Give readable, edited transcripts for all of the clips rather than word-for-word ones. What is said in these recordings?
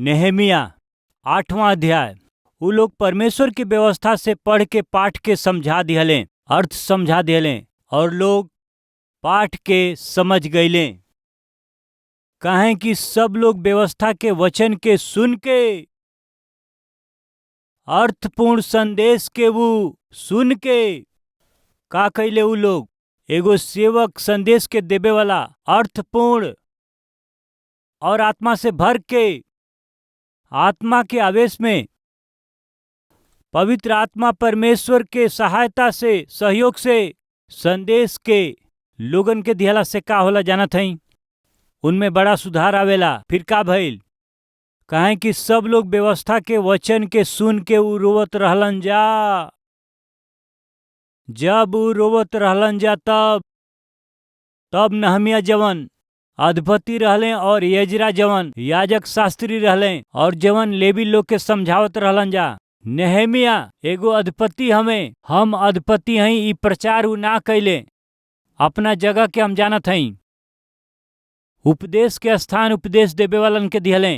नेहेमिया 8वां अध्याय। उ लोग परमेश्वर की व्यवस्था से पढ़ के पाठ के समझा दिहले, अर्थ समझा दिहले और लोग पाठ के समझ गईले। काहे कि सब लोग व्यवस्था के वचन के सुन के अर्थपूर्ण संदेश के वो सुन के का कैले उ लोग एगो सेवक संदेश के देवे वाला अर्थपूर्ण और आत्मा से भर के आत्मा के आवेश में पवित्र आत्मा परमेश्वर के सहायता से सहयोग से संदेश के लोगन के दिहला से का होला जानत हई। उनमें बड़ा सुधार आवेला। फिर का भइल? काहे कि सब लोग व्यवस्था के वचन के सुन के उ रोवत रहलन जा। जब उ रोवत रहलन जा तब नहमिया जवन अधिपति रहले और यजरा जवन याजक शास्त्री रहले और जवन लेवी लोग के समझावत रहलन जा। नेहेमिया एगो अधिपति हमें, हम अधिपति हई, ई प्रचार उ ना कैले। अपना जगह के हम जानत हई। उपदेश के स्थान उपदेश देवे वालन के दिहले।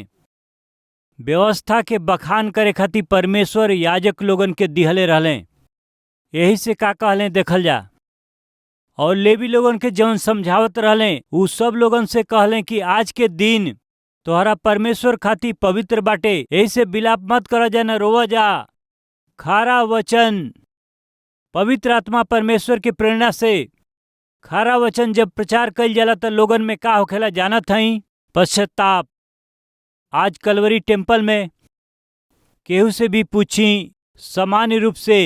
व्यवस्था के बखान करे खातिर परमेश्वर याजक लोगन के दिहले रहले। यही से का कहले देखल जा। और लेवी लोगन के जवन समझावत रहले उ सब लोगन से कहले कि आज के दिन तोहरा परमेश्वर खातिर पवित्र बाटे, ऐसे विलाप मत कर जा, न रोवा जा। खारा वचन पवित्र आत्मा परमेश्वर की प्रेरणा से खारा वचन जब प्रचार कइल जाला त लोगन में का होखेला जानत हई? पश्चाताप। आज कलवरी टेम्पल में केहू से भी पूछी सामान्य रूप से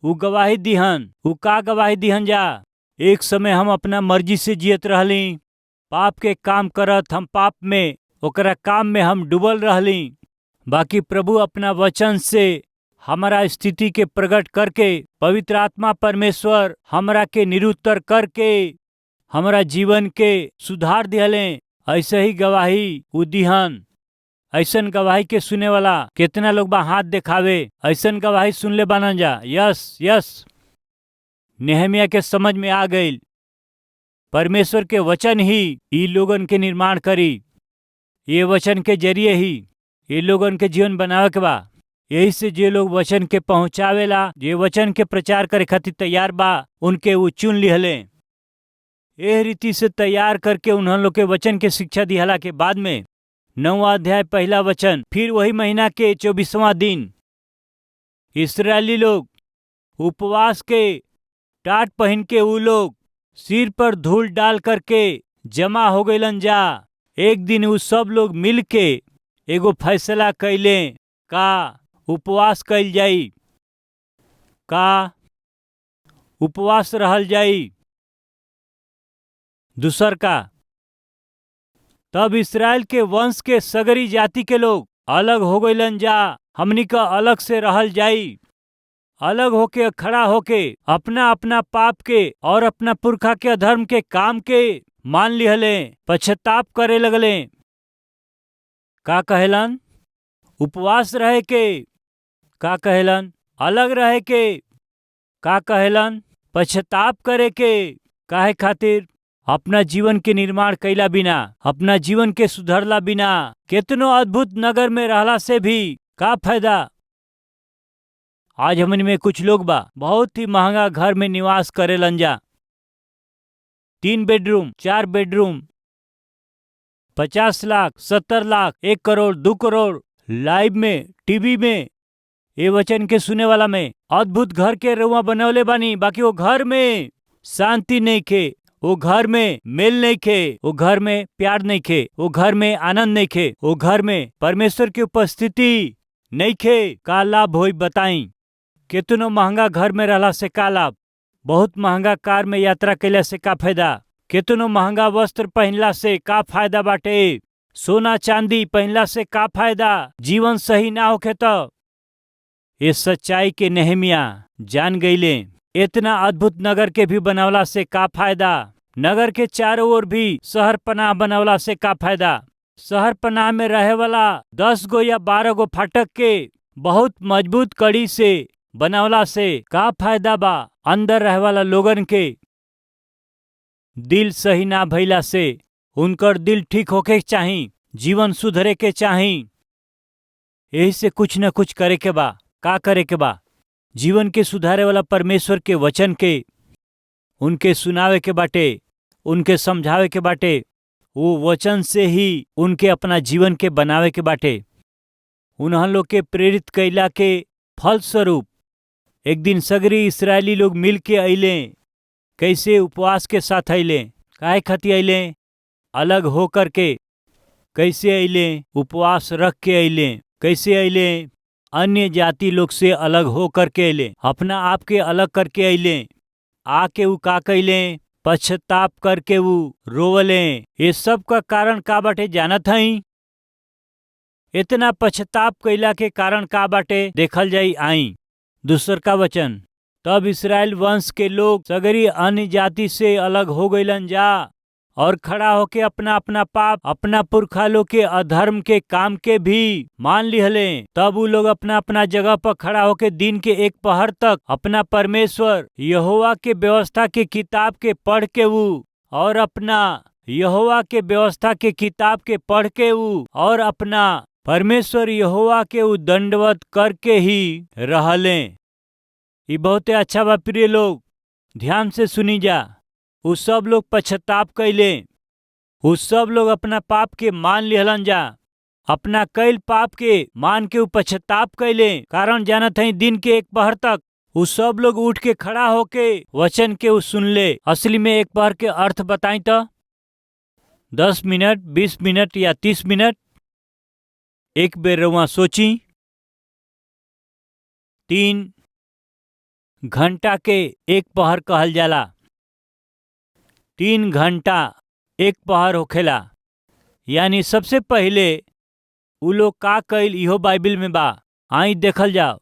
उ गवाही दिहन। उ का गवाही दिहन जा? एक समय हम अपना मर्जी से जियत रहली, पाप के काम करत, हम पाप में ओकरा काम में हम डूबल रहली। बाकी प्रभु अपना वचन से हमारा स्थिति के प्रकट करके पवित्र आत्मा परमेश्वर हमरा के निरुत्तर करके हमारा जीवन के सुधार दिहले। ऐसे ही गवाही उ दिहन। ऐसन गवाही के सुने वाला कितना लोग बा? हाथ दिखावे। ऐसन गवाही सुनले बानन जा? Yes yes. नेहेमिया के समझ में आ गई परमेश्वर के वचन ही ई लोगन के निर्माण करी। ये वचन के जरिए ही ये लोगन के जीवन बनावे के बा। यही से जे लोग वचन के पहुंचावेला, जे वचन के प्रचार करे खातिर तैयार बा, उनके वो चुन लिहले। एह रीति से तैयार करके उन्होंने लोग के वचन के शिक्षा दिहला के बाद में 9वां अध्याय 1 वचन। फिर वही महीना के 24वां दिन इस्राएली लोग उपवास के टाट पहन के उ लोग सिर पर धूल डाल करके जमा हो गईलन जा। एक दिन उ सब लोग मिल के एगो फैसला कैले का उपवास कैल जाई, का उपवास रहल जाई। दूसर का तब इस्राएल के वंश के सगरी जाति के लोग अलग हो गईलन जा। हमनी का अलग से रहल जाई। अलग होके खड़ा होके अपना अपना पाप के और अपना पुरखा के अधर्म के काम के मान लिहले, पश्चाताप करे लगले। का कहेलन? उपवास रहे के। का कहेलन? अलग रहे के। का कहेलन? पश्चाताप करे के। काहे खातिर? अपना जीवन के निर्माण कैला बिना, अपना जीवन के सुधरला बिना कितनो अद्भुत नगर में रहला से भी का फायदा? आज हमन में कुछ लोग बा बहुत ही महंगा घर में निवास करेलन जा। 3 bedroom, 4 bedroom, 50 lakh, 70 lakh, 1 crore, 2 crore, live में, टीवी में, ये वचन के सुने वाला में अद्भुत घर के रुआ बनवले बानी। बाकी वो घर में शांति नहीं खे, वो घर में मेल नहीं खे, वो घर में प्यार नहीं खे, वो घर में आनंद नहीं खे, वो घर में परमेश्वर की उपस्थिति नहीं खे। का लाभ होई बताई? कितनो महंगा घर में रहला से का लाभ? बहुत महंगा कार में यात्रा कैला से का फायदा? कितनो महंगा वस्त्र पहनला से का फायदा बाटे? सोना चांदी पहनला से का फायदा? जीवन सही ना होखे तो ये सच्चाई के नेहेमिया जान गईले। इतना अद्भुत नगर के भी बनावला से का फायदा? नगर के चारों ओर भी शहर पनाह बनावला से का फायदा? शहर पनाह में रहे वाला 10 गो या 12 गो फाटक के बहुत मजबूत कड़ी से बनावला से का फायदा बा? अंदर रहे वाला लोगन के दिल सही ना भइला से, उनकर दिल ठीक होके चाही, जीवन सुधरे के चाही। यही से कुछ न कुछ करे के बा। का करे के बा? जीवन के सुधारे वाला परमेश्वर के वचन के उनके सुनावे के बाटे, उनके समझावे के बाटे। वो वचन से ही उनके अपना जीवन के बनावे के बाटे। उन्हन लोग के प्रेरित कैला के फलस्वरूप एक दिन सगरी इस्राएली लोग मिल के अइले। कैसे? उपवास के साथ अइले। काहे खातिर अइले? अलग होकर के। कैसे अइले? उपवास रख के अइले। कैसे अइले? अन्य जाति लोग से अलग हो करके अइले, अपना आप के अलग करके अइले। आके ऊ का कैले? पश्चाताप करके ऊ रोवले। ये सब का कारण का बाटे जानत हई? इतना पश्चाताप कैला के कारण का बाटे देखल जाई। आई दूसर का वचन, तब इस्राएल वंश के लोग सगरी अन्य जाति से अलग हो गईलन जा और खड़ा होके अपना अपना पाप, अपना पुरखा लोग के अधर्म के काम के भी मान लिहले। तब वो लोग अपना अपना जगह पर खड़ा होके दिन के एक पहर तक अपना परमेश्वर यहोवा के व्यवस्था के किताब के पढ़ के वो और अपना यहोवा के व्यवस्था के किताब के पढ़ के वो और अपना परमेश्वर यहोवा के वो दंडवत करके ही रहले। ये बहुते अच्छा बा प्रिय लोग, ध्यान से सुनी जा। वो सब लोग पश्चाताप कैले। वो सब लोग अपना पाप के मान लिहलन जा। अपना कैल पाप के मान के वो पश्चाताप कैले। कारण जानत हई दिन के एक पहर तक वो सब लोग उठ के खड़ा होके वचन के वो सुनले। असली में एक पहर के अर्थ बताई तो 10 मिनट, 20 मिनट या 30 मिनट। एक बेर रउआ सोची। 3 घंटा के एक पहर कहल जाला। 3 घंटा एक पहर होखेला। यानी सबसे पहले उ लोग का कैल इहो बाइबिल में बा। आई देखल जाओ।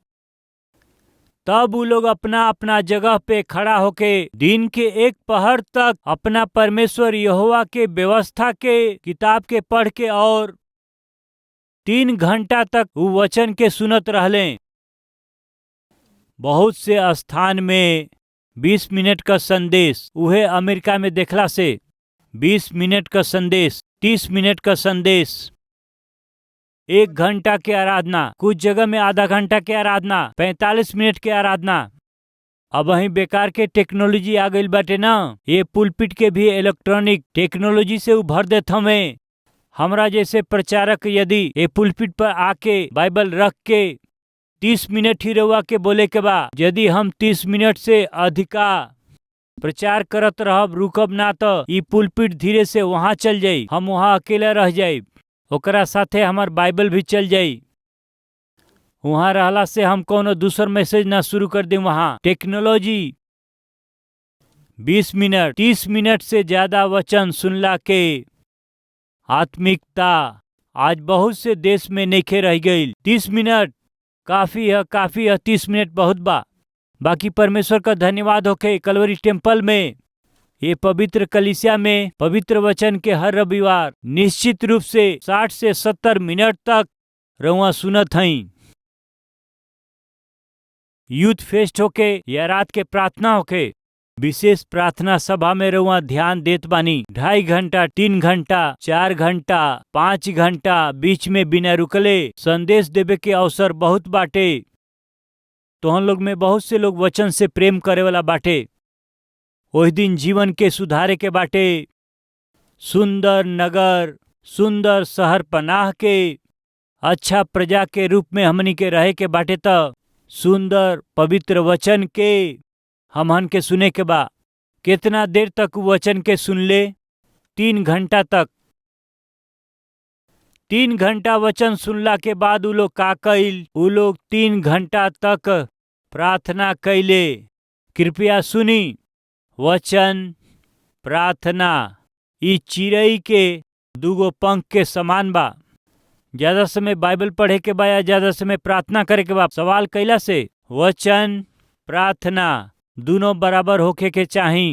तब उ लोग अपना अपना जगह पे खड़ा होके दिन के एक पहर तक अपना परमेश्वर यहोवा के व्यवस्था के किताब के पढ़ के और 3 घंटा तक वो वचन के सुनत रहले। बहुत से स्थान में 20 मिनट का संदेश, उहे अमेरिका में देखला से 20 मिनट का संदेश, 30 मिनट का संदेश, 1 घंटा के आराधना, कुछ जगह में आधा घंटा के आराधना, 45 मिनट के आराधना। अब वही बेकार के टेक्नोलॉजी आ गई बाटे ना। ये पुलपिट के भी इलेक्ट्रॉनिक टेक्नोलॉजी से उभर देत हमें। हमरा जैसे प्रचारक यदि ये पुलपिट पर आके बाइबल रख के 30 मिनट ही रहुआ के बोले के बा, यदि हम 30 मिनट से अधिका प्रचार करत रहब, रुकब ना तो ई पुलपिट धीरे से वहाँ चल जाई। हम वहाँ अकेला रह जाई, ओकरा साथे हमार बाइबल भी चल जाई। वहाँ रहला से हम कोनो दूसर मैसेज ना शुरू कर दें। वहाँ टेक्नोलॉजी 20 मिनट, 30 मिनट से ज्यादा वचन सुनला के आत्मिकता आज बहुत से देश में नइखे रह गई। 30 मिनट काफी है, काफी है। 30 मिनट बहुत बा। बाकी परमेश्वर का धन्यवाद होके कलवरी टेम्पल में, ये पवित्र कलीसिया में पवित्र वचन के हर रविवार निश्चित रूप से 60 से 70 मिनट तक रउआ सुनत हई। यूथ फेस्ट होके या रात के प्रार्थना होके, विशेष प्रार्थना सभा में रउआ ध्यान देत बानी। 2.5 घंटा, 3 घंटा, 4 घंटा, 5 घंटा बीच में बिना रुकले संदेश देवे के अवसर बहुत बाटे। तो हम लोग में बहुत से लोग वचन से प्रेम करे वाला बाटे। ओहि दिन जीवन के सुधारे के बाटे। सुंदर नगर, सुंदर शहर पनाह के अच्छा प्रजा के रूप में हमनी के रहे के बाटे। त सुंदर पवित्र वचन के हमहन के सुने के बा। कितना देर तक वचन के सुन ले? 3 घंटा तक। 3 घंटा वचन सुनला के बाद उ लोग का कइल? उ लोग 3 घंटा तक प्रार्थना कैले। कृपया सुनी, वचन प्रार्थना ई चिड़ई के 2 पंख के समान बा। ज्यादा समय बाइबल पढ़े के बा या ज्यादा समय प्रार्थना करे के बा? सवाल कैला से वचन प्रार्थना दोनों बराबर होके के चाही।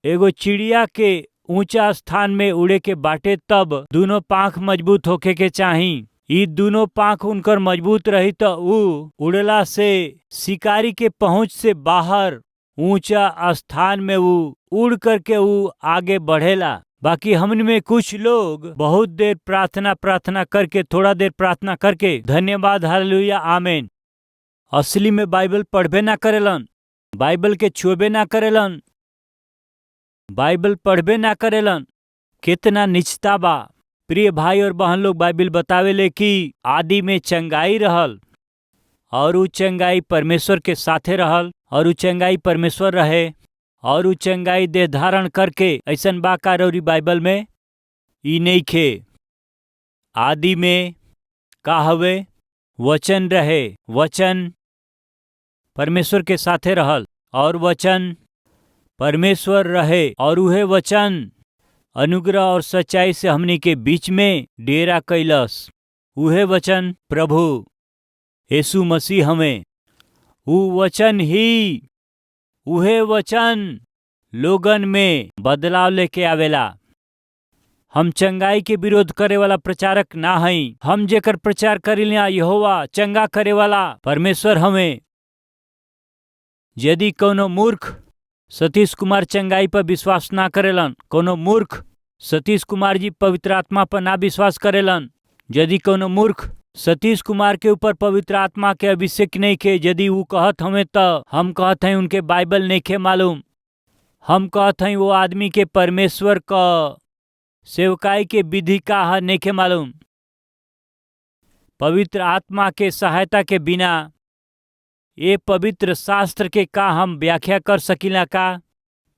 एगो चिड़िया के ऊंचा स्थान में उड़े के बाटे तब दोनों पांख मजबूत होके के चाही। ई दोनों पांख उनकर मजबूत रही तो ऊ उड़ला से शिकारी के पहुंच से बाहर ऊंचा स्थान में ऊ उड़ करके ऊ आगे बढ़ेला। बाकी हमन में कुछ लोग बहुत देर प्रार्थना करके, थोड़ा देर प्रार्थना करके धन्यवाद हालेलुया आमीन, असली में बाइबल पढ़बे ना करेलन, बाइबल के छुएबे ना करेलन, बाइबल पढ़बे ना करेलन। कितना निचता बा। प्रिय भाई और बहन लोग, बाइबल बतावेले कि आदि में चंगाई रहल और उ चंगाई परमेश्वर के साथे रहल और उ चंगाई परमेश्वर रहे और उ चंगाई देह धारण करके ऐसन बाकार और बाइबल में ई नहीं खे। आदि में का हवे? वचन रहे, वचन परमेश्वर के साथे रहल और वचन परमेश्वर रहे और उहे वचन अनुग्रह और सच्चाई से हमनी के बीच में डेरा कैलस। उहे वचन प्रभु यीशु मसीह हमें, उ वचन ही, उहे वचन लोगन में बदलाव लेके आवेला। हम चंगाई के विरोध करे वाला प्रचारक ना हई, हम जेकर प्रचार करिला यहोवा चंगा करे वाला परमेश्वर हमें। यदि कोनो मूर्ख सतीश कुमार चंगाई पर विश्वास ना करेलन, कोनो मूर्ख सतीश कुमार जी पवित्र आत्मा पर ना विश्वास करेलन, यदि कोनो मूर्ख सतीश कुमार के ऊपर पवित्र आत्मा के अभिषेक नहीं के, यदि वो कहत हमें तो हम कहत हैं उनके बाइबल नहीं के मालूम, हम कहत हैं वो आदमी के परमेश्वर का सेवकाई के विधि का है नहीं के मालूम। पवित्र आत्मा के सहायता के बिना ये पवित्र शास्त्र के का हम व्याख्या कर सकिला का?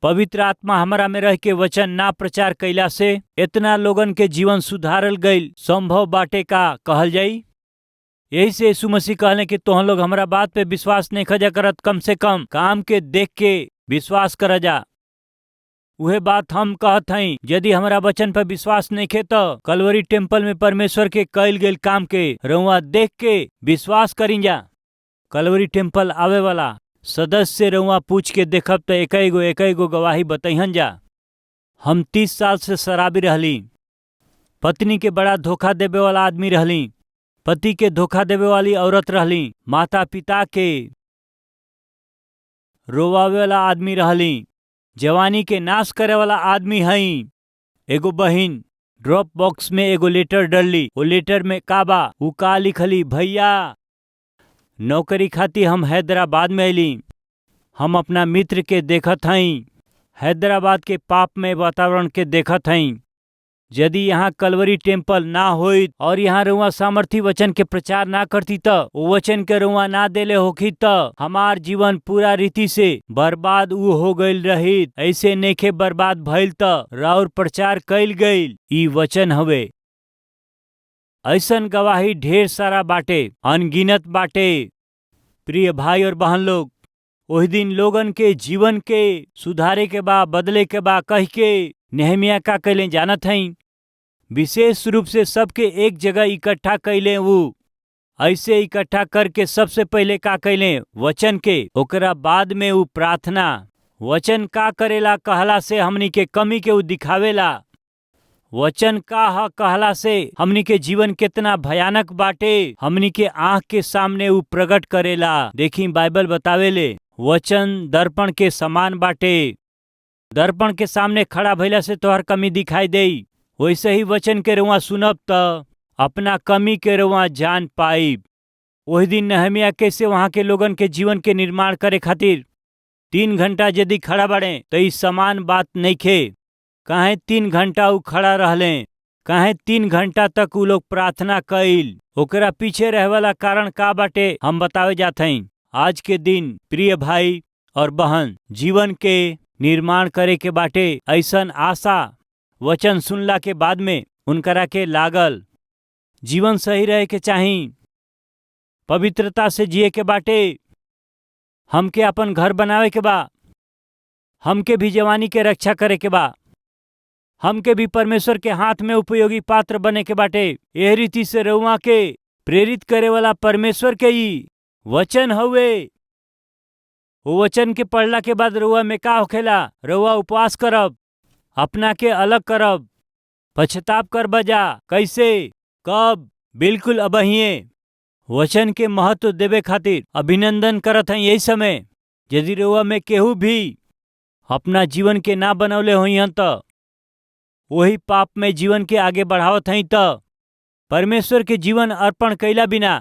पवित्र आत्मा हमारा में रह के वचन ना प्रचार कैला से इतना लोगन के जीवन सुधारल गईल संभव बाटे का कहल जाई। यही से यीशु मसीह कहले कि तुम लोग हमारा बात पे विश्वास नहीं खजा करत, कम से कम काम के देख के विश्वास कर जा। वह बात हम कहत हई, यदि हमारा वचन पर विश्वास नहीं खे तो कलवरी टेम्पल में परमेश्वर के कैल गेल काम के रउआ देख के विश्वास करी जा। कलवरी टेम्पल आवे वाला सदस्य रउआ पूछ के देखब तो एक गो गवाही बताइहन जा। हम 30 साल से शराबी रहली, पत्नी के बड़ा धोखा देवे वाला आदमी रहली, पति के धोखा देवे वाली औरत रहली, माता पिता के रोवावे वाला आदमी रहली, जवानी के नाश करे वाला आदमी हई। एगो बहिन ड्रॉप बॉक्स में एगो लेटर डलली, वो लेटर में का बा? उ का लिखली? भैया नौकरी खाती हम हैदराबाद में अली, हम अपना मित्र के देखत हई, हैदराबाद के पापमय वातावरण के देखत हई। यदि यहाँ कलवरी टेम्पल ना होई और यहाँ रुआ सामर्थी वचन के प्रचार ना करती तो वो वचन के रुआ ना देले होखी तो हमार जीवन पूरा रीति से बर्बाद उ हो गईल रही। ऐसे नेखे बर्बाद भइल तो राउर प्रचार कैल गईल ई वचन हवे। ऐसन गवाही ढेर सारा बाटे, अनगिनत बाटे। प्रिय भाई और बहन लोग, ओहि दिन लोगन के जीवन के सुधारे के बा, बदले के बा कह के नेहमिया का कैले जानत हई? विशेष रूप से सबके एक जगह इकट्ठा कैले। वो ऐसे इकट्ठा करके सबसे पहले का कैले? वचन के, ओकरा बाद में वो प्रार्थना। वचन का करेला कहला से हमनी के कमी के वो दिखावेला। वचन का ह कहला से हमनी के जीवन कितना भयानक बाटे हमनी के आंख के सामने वो प्रकट करेला। देखी बाइबल बतावेले वचन दर्पण के समान बाटे। दर्पण के सामने खड़ा भइला से तोहर कमी दिखाई देई, वैसे ही वचन के रुआ सुनब त अपना कमी के रुआ जान पाइब। वही दिन नहमिया कैसे वहां के लोगन के जीवन के निर्माण करे खातिर 3 घंटा यदि खड़ा बड़े तो ई समान बात नहीं खे। काहे 3 घंटा उ खड़ा रहले, काहे 3 घंटा तक उ लोग प्रार्थना कइल? ओकरा पीछे रहे वाला कारण का बाटे हम बतावे जात हई। आज के दिन प्रिय भाई और बहन, जीवन के निर्माण करे के बाटे ऐसन आशा वचन सुनला के बाद में उनकरा के लागल। जीवन सही रहे के चाही, पवित्रता से जिए के बाटे, हमके अपन घर बनावे के बा, हमके भी जवानी के रक्षा करे के बा, हमके भी परमेश्वर के हाथ में उपयोगी पात्र बने के बाटे। यह रीति से रउआ के प्रेरित करे वाला परमेश्वर के ही वचन हवे। वो वचन के पढ़ला के बाद रउआ में का होखेला? रउआ उपवास करब, अपना के अलग करब, पश्चाताप कर बजा। कैसे? कब? बिल्कुल अबहिए। वचन के महत्व देवे खातिर अभिनंदन करत हैं यही समय। यदि रउआ में केहू भी अपना जीवन के ना बनौले होई हन तो वही पाप में जीवन के आगे बढ़ावत हई त परमेश्वर के जीवन अर्पण कैला बिना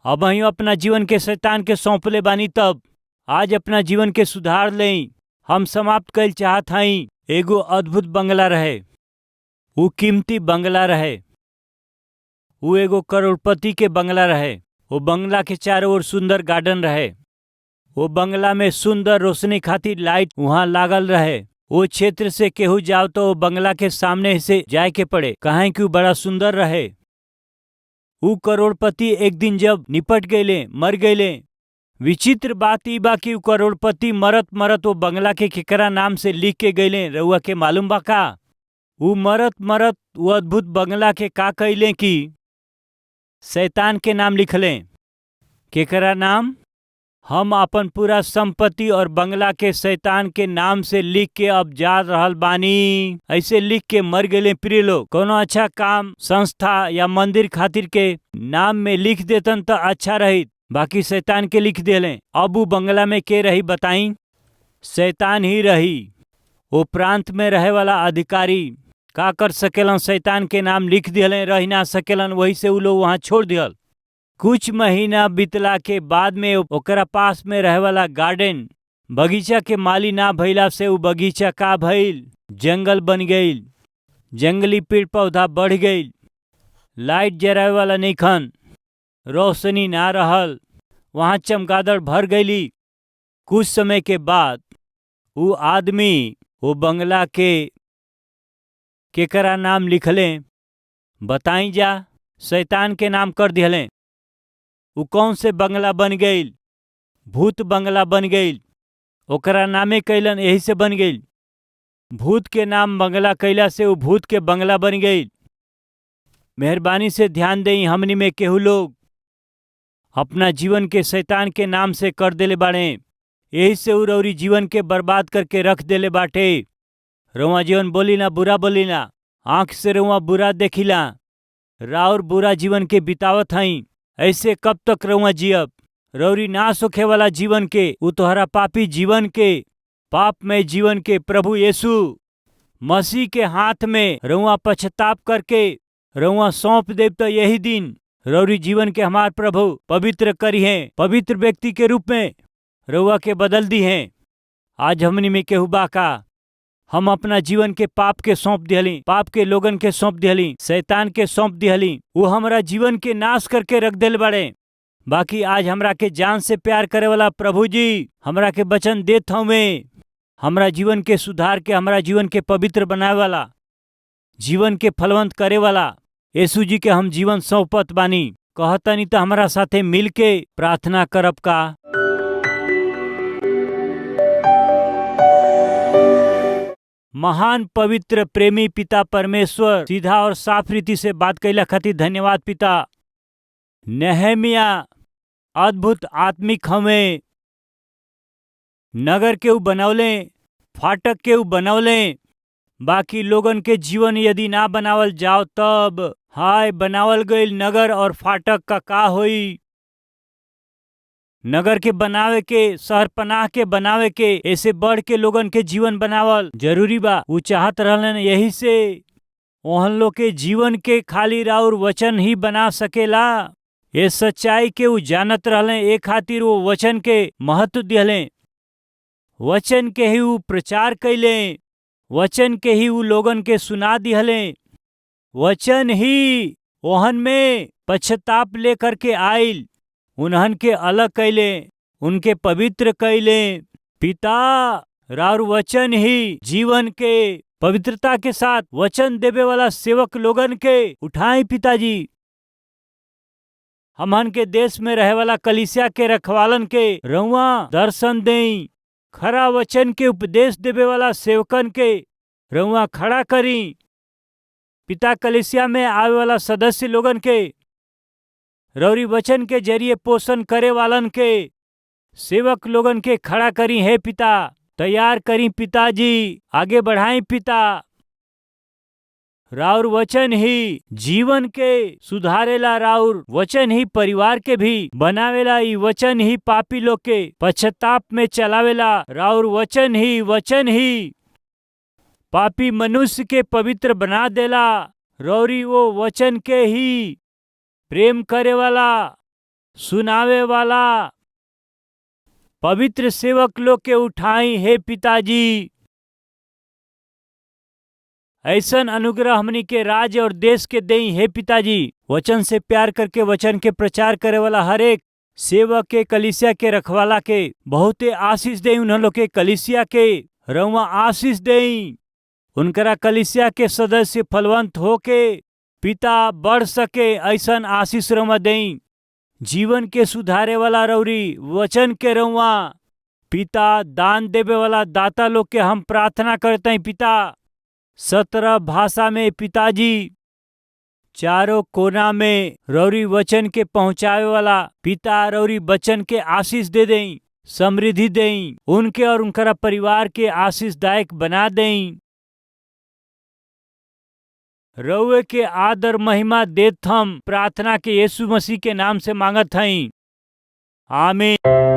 अब हम अपना जीवन के शैतान के सौंपले बानी। तब आज अपना जीवन के सुधार लें। हम समाप्त कैल चाहत हई। एगो अद्भुत बंगला रहे, वो कीमती बंगला रहे, वो एगो करोड़पति के बंगला रहे। वो बंगला के चारों ओर सुंदर गार्डन रहे। वो बंगला में सुंदर रोशनी खातिर लाइट वहाँ लागल रहे। वो क्षेत्र से केहू जाओ तो वो बंगला के सामने से जाए के पड़े, काहे कि वो बड़ा सुंदर रहे। वो करोड़पति एक दिन जब निपट गए, मर गए। विचित्र बात ई बा कि करोड़पति मरत मरत वो बंगला के केकरा नाम से लिख के गए, रउआ के मालूम बा का? वो मरत मरत वो अद्भुत बंगला के का कैले कि शैतान के नाम लिखलें। केकरा नाम? हम अपन पूरा संपत्ति और बंगला के शैतान के नाम से लिख के अब जा रहल बानी। ऐसे लिख के मर गए। प्रिय लोग, कोनो अच्छा काम, संस्था या मंदिर खातिर के नाम में लिख देतन तो अच्छा रही, बाकी शैतान के लिख देले। अब वो बंगला में के रही बताई? शैतान ही रही। वो प्रांत में रहे वाला अधिकारी का कर सकेलन? शैतान के नाम लिख दिले, रह ना सकेलन, वही से वो लोग वहाँ छोड़ दियल। कुछ महीना बीतला के बाद में ओकरा पास में रहे वाला गार्डन बगीचा के माली ना भइला से वो बगीचा का भइल? जंगल बन गईल। जंगली पेड़ पौधा बढ़ गईल। लाइट जरावे वाला नइखन, रोशनी ना रहल, वहाँ चमगादड़ भर गईली। कुछ समय के बाद वो आदमी वो बंगला के केकरा नाम लिखलें बताई जा? शैतान के नाम कर दिहलें। वो कौन से बंगला बन गईल? भूत बंगला बन गईल। ओकरा नामे कैलन, यही से बन गईल। भूत के नाम बंगला कैला से वो भूत के बंगला बन गईल। मेहरबानी से ध्यान दें, हमनी में केहू लोग अपना जीवन के शैतान के नाम से कर देले बाड़े। यही से उ रउरी जीवन के बर्बाद करके रख देले बाटे। रउआ जीवन बोली ना, बुरा बोली ना, आँख से रउआ बुरा देखिला, राउर बुरा जीवन के बितावत हई। ऐसे कब तक रउआ जियब? रउरी नाश होखे वाला जीवन के, उ तोहरा पापी जीवन के, पाप में जीवन के प्रभु यीशु मसीह के हाथ में रउआ पश्चाताप करके रउआ सौंप देव तो यही दिन रउरी जीवन के हमार प्रभु पवित्र करी हैं, पवित्र व्यक्ति के रूप में रउआ के बदल दी हैं। आज हमनी में केहू बा का? हम अपना जीवन के पाप के सौंप दिहली, पाप के लोगन के सौंप दिहली, शैतान के सौंप दिहली। वो हमारा जीवन के नाश करके रख दिल बड़े। बाकी आज हमरा के जान से प्यार करे वाला प्रभु जी हमरा के वचन देत हमें, हमरा जीवन के सुधार के, हमरा जीवन के पवित्र बनाए वाला, जीवन के फलवंत करे वाला यीशु जी के हम जीवन सौंपत बानी। कहतनी तो हमारा साथे मिल के प्रार्थना करब का? महान पवित्र प्रेमी पिता परमेश्वर, सीधा और साफ रीति से बात कैला खातिर धन्यवाद पिता। नेहमिया अद्भुत आत्मिक हमें नगर के उ बनौले, फाटक के उ बनौले, बाकी लोगन के जीवन यदि ना बनावल जाओ तब हाय बनावल गईल नगर और फाटक का होई? नगर के बनावे के, शहर पनाह के बनावे के, ऐसे बढ़ के लोगन के जीवन बनावल जरूरी बा। वो चाहत रहलन यही से ओहन लोग के जीवन के खाली राउर वचन ही बना सकेला। ये सच्चाई के वो जानत रहले, एक खातिर वो वचन के महत्व दिहले, वचन के ही वो प्रचार कैले, वचन के ही वो लोगन के सुना दिहले, वचन ही ओहन में पश्चाताप लेकर के आइल, उन्हन के अलग कैले, उनके पवित्र कैले। पिता राउर वचन ही जीवन के पवित्रता के साथ वचन देवे वाला सेवक लोगन के उठाई पिताजी। हमन के देश में रहे वाला कलीसिया के रखवालन के रउआ दर्शन देई, खरा वचन के उपदेश देवे वाला सेवकन के रउआ खड़ा करी। पिता कलीसिया में आवे वाला सदस्य लोगन के रौरी वचन के जरिए पोषण करे वालन के सेवक लोगन के खड़ा करी है पिता, तैयार करी पिताजी, आगे बढ़ाई पिता। राउर वचन ही जीवन के सुधारेला, राउर वचन ही परिवार के भी बनावेला, ई वचन ही पापी लोग के पश्चाताप में चलावेला, राउर वचन ही पापी मनुष्य के पवित्र बना देला। रौरी वो वचन के ही प्रेम करे वाला, सुनावे वाला पवित्र सेवक लोग के उठाई हे पिताजी। ऐसन अनुग्रह हमनी के राज्य और देश के देई हे पिताजी। वचन से प्यार करके वचन के प्रचार करे वाला हर एक सेवक के, कलीसिया के रखवाला के बहुते आशीष देई। उन्हों लोग के कलीसिया के रउआ आशीष देई। उनकरा कलीसिया के सदस्य फलवंत होके पिता बढ़ सके ऐसन आशीष रउआ देई। जीवन के सुधारे वाला रौरी वचन के रउआ पिता, दान देवे वाला दाता लोग के हम प्रार्थना करते हैं पिता। 17 भाषा में पिताजी, चारों कोना में रौरी वचन के पहुंचावे वाला पिता रौरी वचन के आशीष दे दें, समृद्धि दें, उनके और उनका परिवार के आशीषदायक बना दें। रउए के आदर महिमा देत हम प्रार्थना के यीशु मसीह के नाम से मांगत हई, आमीन।